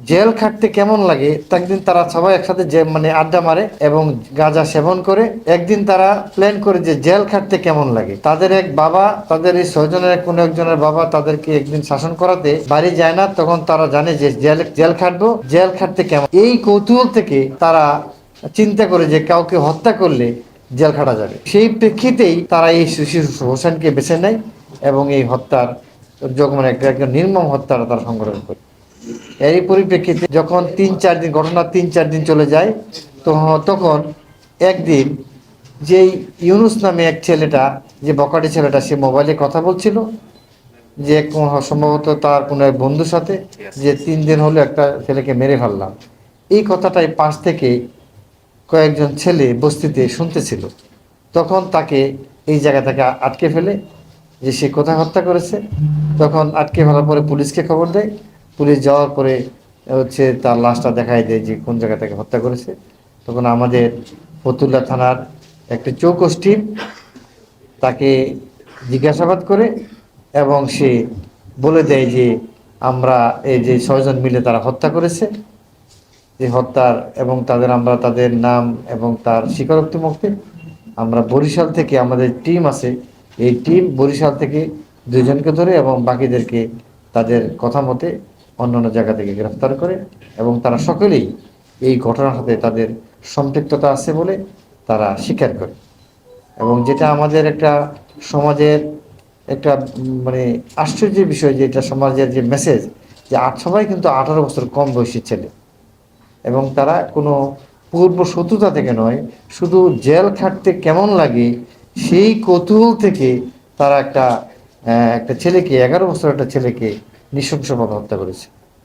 Jail খাটতে কেমন লাগে। একদিন তারা সবাই একসাথে যে মানে আড্ডা মারে এবং গাঁজা সেবন করে। একদিন তারা প্ল্যান করে যে জেল খাটতে কেমন লাগে। তাদের এক বাবা, তাদের এই 6 জনের কোনো একজনের বাবা তাদেরকে একদিন শাসন করাতে বাড়ি যায় না। তখন তারা জানে যে জেল খাটবো, জেল খাটতে কেমন। এই কৌতূহল থেকে তারা চিন্তা করে যে কাউকে হত্যা করলে জেল খাটা যাবে। সেই প্রেক্ষিতেই তারা এই শিশু হোসেনকে বেছে নেয় এবং এই হত্যার মানে একটা নির্মম হত্যার তারা সংগঠন করে। এরই পরিপ্রেক্ষিতে যখন 3-4 দিন ঘটনা 3-4 দিন চলে যায়, তো তখন একদিন যেই ইউনুস নামে এক ছেলেটা, যে বকাটি ছেলেটা, সে মোবাইলে কথা বলছিল যে সম্ভবত তার কোনো এক বন্ধুর সাথে, যে 3 দিন হলো একটা ছেলেকে মেরে ফেললাম। এই কথাটাই পাশ থেকে কয়েকজন ছেলে বস্তিতে শুনতেছিল। তখন তাকে এই জায়গা থেকে আটকে ফেলে যে সে কোথায় হত্যা করেছে। তখন আটকে ফেলার পরে পুলিশকে খবর দেয়। পুলিশ যাওয়ার পরে তার লাশটা দেখাই দেয় যে কোন জায়গা থেকে হত্যা করেছে। তখন আমাদের ফতুল্লা থানার একটা চৌকস টিম তাকে জিজ্ঞাসাবাদ করে এবং সে বলে দেয় যে আমরা এই যে 6 জন মিলে তারা হত্যা করেছে। যে হত্যার এবং আমরা তাদের নাম এবং তার স্বীকারোক্তি মুক্তি আমরা বরিশাল থেকে আমাদের টিম আছে, এই টিম বরিশাল থেকে 2 জনকে ধরে এবং বাকিদেরকে তাদের কথা মতে অন্যান্য জায়গা থেকে গ্রেফতার করে এবং তারা সকলেই এই ঘটনার সাথে তাদের সম্পৃক্ততা আছে বলে তারা স্বীকার করে। এবং যেটা আমাদের একটা সমাজের একটা মানে আশ্চর্যের বিষয়, যে এটা সমাজের যে মেসেজ, যে সবাই কিন্তু 18 বছর কম বয়সী ছেলে এবং তারা কোনো পূর্ব শত্রুতা থেকে নয়, শুধু জেল খাটতে কেমন লাগে সেই কৌতূহল থেকে তারা একটা ছেলেকে, 11 বছর একটা ছেলেকে নৃশংসভাবে হত্যা করেছে।